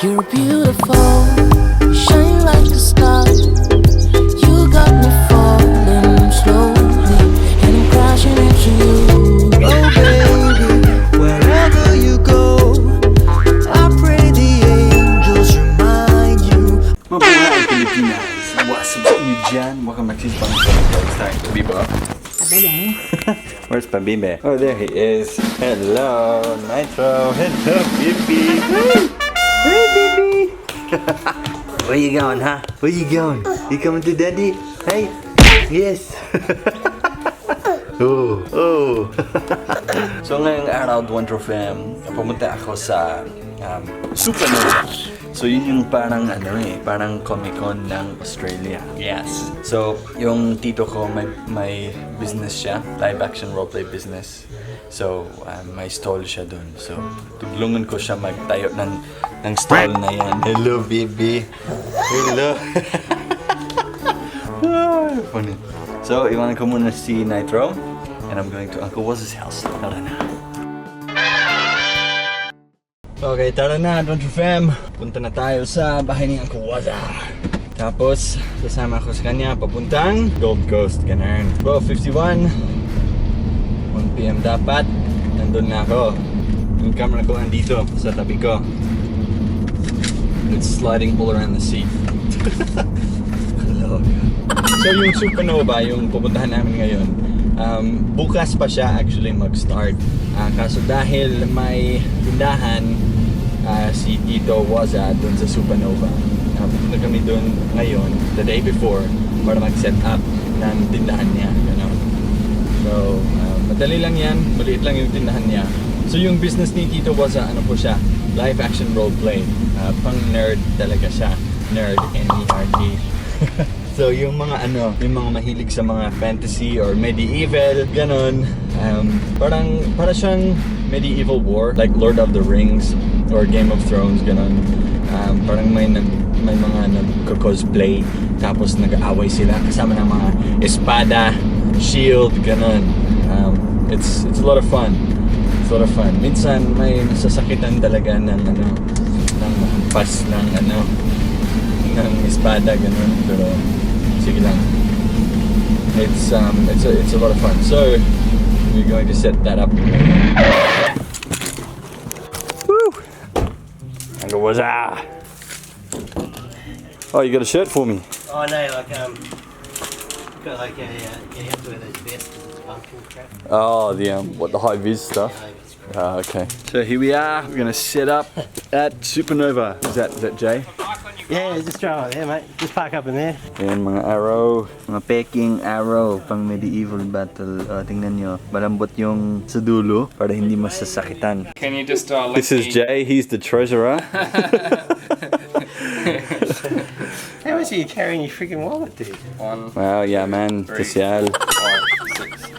You're beautiful, you shine like a star. You got me falling slowly, and I'm crashing into you. Oh baby, wherever you go, I pray the angels remind you. Mabuhay Pilipinas! What's up you dyan? Welcome back to Kakastart. Bibo. Baby. Where's Pabibe? Oh, there he is. Hello, Nitro. Hello, Bibi. Hey, Bibi. Where you going, huh? Where you going? You coming to Daddy? Hey? Yes. Oh. So ngayong araw, Dwaine fam, pumunta ako sa Supernova. So yun yung parang parang Comic-Con ng Australia. Yes. So yung tito ko may business siya, live action roleplay business. So may stall siya dun. So tulungan ko siya magtayo ng stall na yan. Hello baby. Hello. Funny. So iwanan ko muna si Nitro and I'm going to Uncle Wazza's house. Tara na. Okay, tara na, Dwaine fam. Punta na tayo sa bahay ni Uncle Wazza. Tapos, sasama ko sa kanya papuntang Gold Coast, ganun. 12:51 1 PM dapat. Nandun na ako. Yung camera ko andito sa tabi ko. It's sliding all around the seat. Hello. So yung Supernova, yung pupuntahan namin ngayon, bukas pa siya actually mag-start. Kaso dahil may tindahan si Tito Wazza dun sa Supernova, pupunta kami dun ngayon, the day before, para mag-set up ng tindahan niya. So, madali lang yan, maliit lang yung tindahan niya. So yung business ni Tito Wazza, ano po siya? Live action roleplay. Pang nerd talaga siya. Nerd, N-E-R-D. So yung mga yung mga mahilig sa mga fantasy or medieval, ganon. Para siyang medieval war, like Lord of the Rings or Game of Thrones, ganon. Parang may mga nagko-cosplay, tapos nag-aaway sila kasama ng mga espada, shield, ganon. It's a lot of fun. It's a lot of fun. Minsan may nasasakitan talaga ng hampas ng espada, ganon. Pero sige lang. It's a lot of fun. So we're going to set that up. Woo! Uncle Wazza. Oh, you got a shirt for me? Oh no, got like you have to wear those vests because it's pumpkin crap. Oh, the high vis stuff. Okay. So here we are. We're gonna set up at Supernova. Is that Jay? Yeah, just drive there, mate. Just park up in there. Ayan, mga arrow. Mga peking arrow pang medieval battle. Tingnan nyo. Malambot yung sa dulo para hindi masasakitan. Can you just This is Jay. He's the treasurer. How much are you carrying your freaking wallet, dude? 1, Wow, yeah man. 3, Special. 5,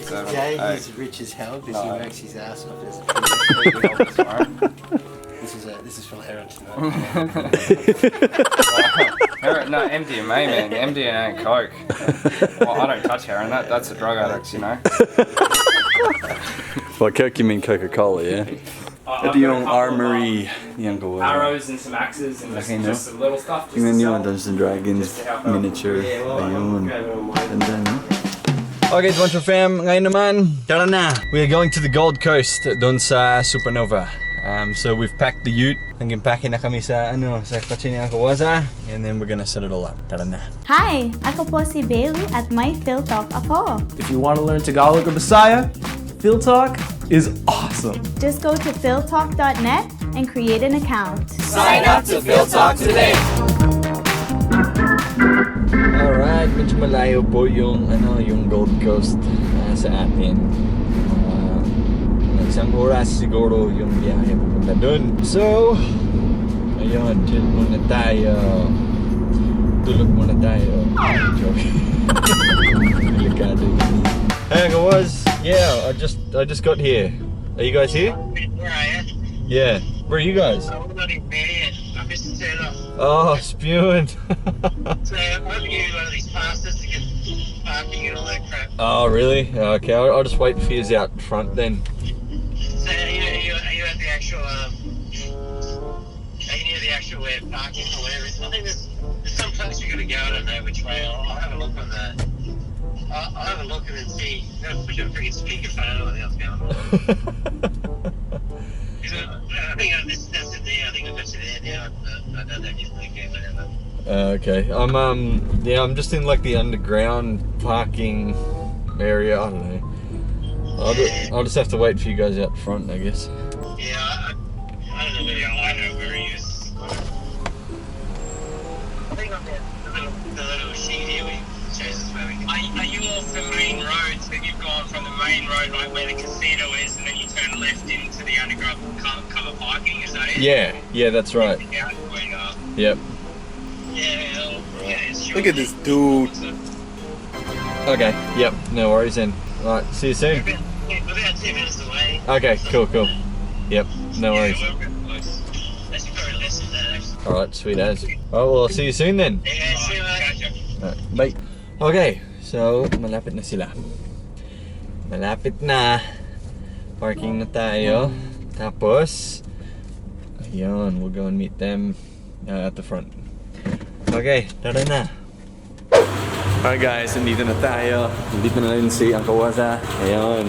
6, 7, Jay, 8. he's rich as hell because he works his ass off as a This is from Aaron tonight. No, MDMA, man. MDMA ain't coke. Well, I don't touch heroin. That's a drug addict, you know. By Coke you mean Coca-Cola, yeah? Ito yung armory ni Uncle Wazza. Arrows and some axes and just some little stuff. Tingnan nyo, Dungeons and Dragons miniature. Ayun. Ganda, no? Okay, Dwaine fam, ngayon naman, tara na! We are going to the Gold Coast, dun sa Supernova. So we've packed the ute. Nag-impake na kami sa kotse ni Uncle Wazza. And then we're gonna set it all up. Tara na. Hi! Ako po si Bailey at may Phil Talk ako. If you want to learn Tagalog or Bisaya, Phil Talk is awesome. Just go to philtalk.net and create an account. Sign up to Phil Talk today. Alright, medyo malayo po yung Gold Coast sa atin. Isang oras siguro yung biyahe pupunta dun. So, ayun, chill muna tayo. Tulog muna tayo. Joke. Delikado yun. Hey, Uncle Waz. Yeah, I just got here. Are you guys here? Where are you? Yeah. Where are you guys? I'm not in bed. I missed the turn off. Oh, spewing. So I'm hoping you use one of these passes to get parking and all that crap. Oh, really? Okay, I'll just wait for you out front then. So are you at the actual sure where parking or whatever. I think there's some place you got to go. I don't know which way. I'll have a look on the. I'll have a look and then see. I'm gonna push a freaking speakerphone or anything else going on. I think that's it there. I think I've got you there now. I don't know if you think it, whatever. Okay. I'm just in like the underground parking area. I don't know. I'll just have to wait for you guys out front, I guess. Yeah, I don't know where he is. I think I'm the little sheet here we shows us where we can. Are you off the main road? So you've gone from the main road, like where the casino is, and then you turn left into the underground cover parking, is that it? Yeah, that's right. Yeah, Yep. Look at this dude. Okay, yep, no worries then. Alright, see you soon. We're about 2 minutes away. Okay, cool. Yep, no worries. Yeah, we're close. That's probably less than that, actually. Alright, sweet as. Alright, well, I'll see you soon then. Yeah, see you later. Alright, bye. Okay, so malapit na sila. Malapit na. Parking na tayo. Tapos, ayun, we'll go and meet them at the front. Okay, tara na. Alright guys, nandito na tayo. Nandito na rin si Uncle Wazza. Ayun.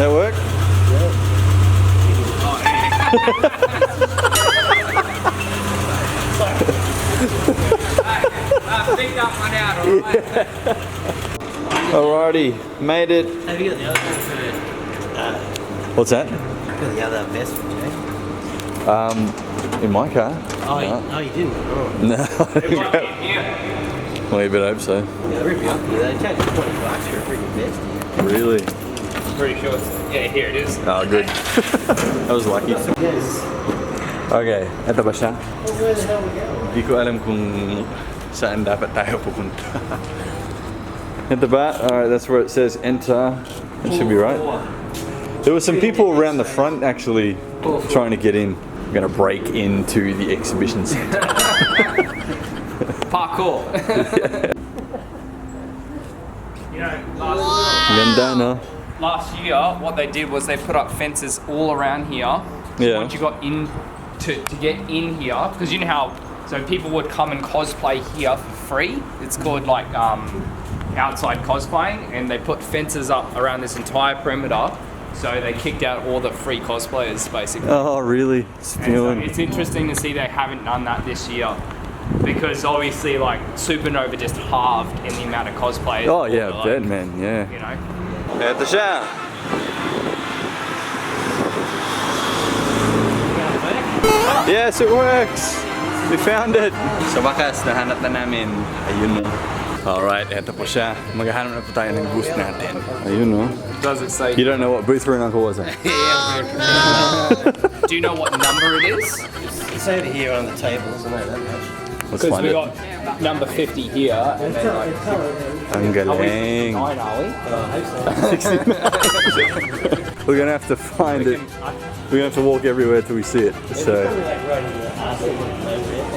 That work? Picked that one out, alright? Alrighty, made it. Have you got the other one for it? What's that? Got the other vest for Jay? In my car. Oh, you didn't? Oh. No. Well, you better hope so. Yeah, rip you up here. They charge you $20 for a freaking vest. Really? Pretty sure it's, yeah, here it is. Oh, good. I was lucky. Yes. Okay, eto ba siya? Well, where the hell we going? Hindi ko alam kung saan dapat tayo pupunta. Ito ba? Alright, that's where it says enter. That should be right. There were some people around the front actually trying to get in. I'm gonna break into the exhibition center. Parkour. You know, Ganda, no? last year, what they did was they put up fences all around here. Yeah. Once you got in to get in here, because you know how so people would come and cosplay here for free. It's called like outside cosplaying, and they put fences up around this entire perimeter. So they kicked out all the free cosplayers basically. Oh, really? So it's interesting to see they haven't done that this year. Because obviously, like, Supernova just halved in the amount of cosplayers. Oh, yeah, like, dead man, yeah. You know? Ito siya! Yes, it works! We found it! Sa wakas, nahanap na namin. Ayun no. Alright, ito po siya. Maghahanap na po tayo ng booth natin. Ayun no. Does it say? You don't know what booth we're in, Uncle Wazza? Do you know what number it is? It's over here on the tables. I know that much. Let's Because find we it. got number 50 here, and then like, Ang galing. 9, are we? We're gonna have to find it. We're gonna have to walk everywhere till we see it. So,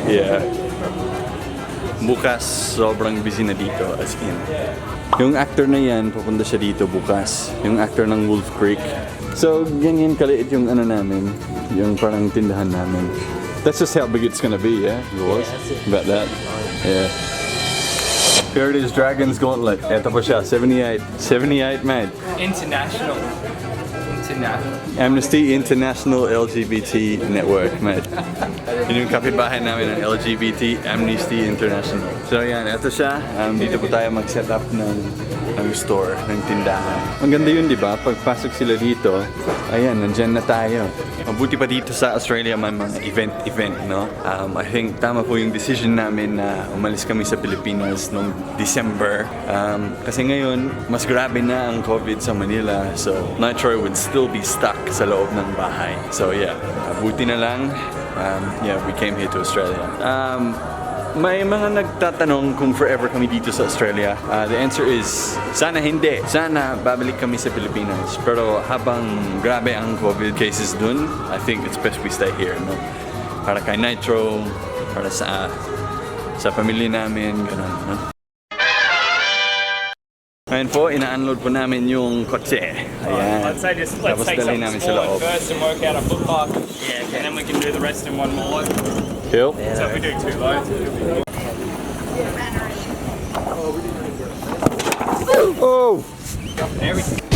yeah. Bukas, sobrang busy na dito, as in. Yung actor na yan, pupunta siya dito bukas. Yung actor ng Wolf Creek. So, ganyan kaliit yung ano namin. Yung parang tindahan namin. That's just how big it's gonna be, yeah? Yours? About that? Yeah. Here it is, Dragon's Gauntlet. Eto po siya, 78. 78, mate. International. Amnesty International LGBT Network, mate. Yun yung kapitbahay namin ng LGBT Amnesty International. So yan, ito siya. Dito po tayo mag-set up ng store, ng tindahan. Ang ganda yun, di ba? Pagpasok sila dito, ayan, nandyan na tayo. Mabuti pa dito sa Australia may mga event, no? I think tama po yung decision namin na umalis kami sa Pilipinas noong December. Kasi ngayon, mas grabe na ang COVID sa Manila. So, Nitro would still be stuck sa loob ng bahay. So yeah, buti na lang. Yeah, we came here to Australia. May mga nagtatanong kung forever kami dito sa Australia. The answer is, sana hindi. Sana babalik kami sa Pilipinas. Pero habang grabe ang COVID cases dun, I think it's best we stay here, no? Para kay Nitro, para sa pamilya namin, ganun, no? Ngayon po, ina-unload po namin yung kotse. Ayan. I'd say just Tapos let's take dalhin something namin sa small loob. first and work out a footpath. Yeah, and then we can do the rest in one more load. Cool. So if we do 2 loads, Oh! there we go.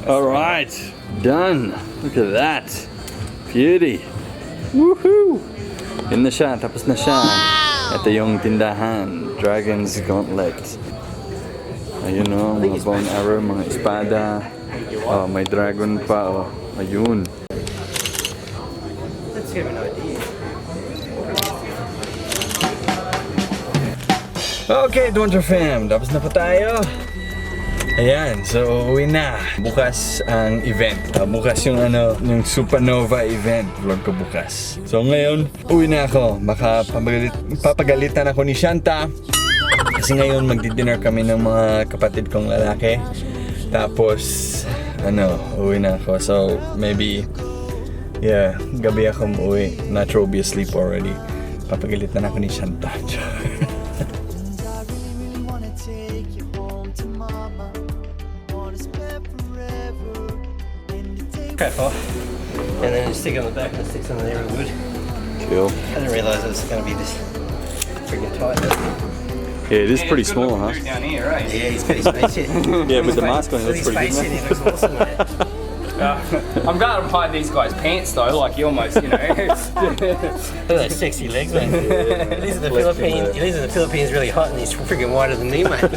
Alright, done. Look at that. Beauty. Woohoo! Yun na siya, tapos na siya. Ito yung tindahan, Dragon's Gauntlet. Ayun o, mga bone arrow, mga espada. Oh, may dragon pa oh. Ayun. Let's give an idea. Okay, Dwaine fam, tapos na po tayo. Ayan, so uwi na. Bukas ang event. Bukas yung yung Supernova event. Vlog ko bukas. So ngayon, uwi na ako. Baka papagalitan ako ni Shanta. Kasi ngayon magdi-dinner kami ng mga kapatid kong lalaki. Tapos, uwi na ako. So maybe, yeah, gabi ako umuwi. Natural be asleep already. Papagalitan ako ni Shanta. Crap off. And then just stick it on the back and stick something there real good. Cool. I didn't realise it was going to be this freaking tight. Yeah, it is pretty Good small, looking huh? dude down here, right? Yeah, he's got his face in. Yeah, with the mask on, it looks His pretty face good. in, it looks awesome, mate. I'm glad I'm hiding these guys' pants though, like you almost, Look at those sexy legs, mate. He lives in the Philippines. He lives in the Philippines really hot and he's freaking whiter than me, mate.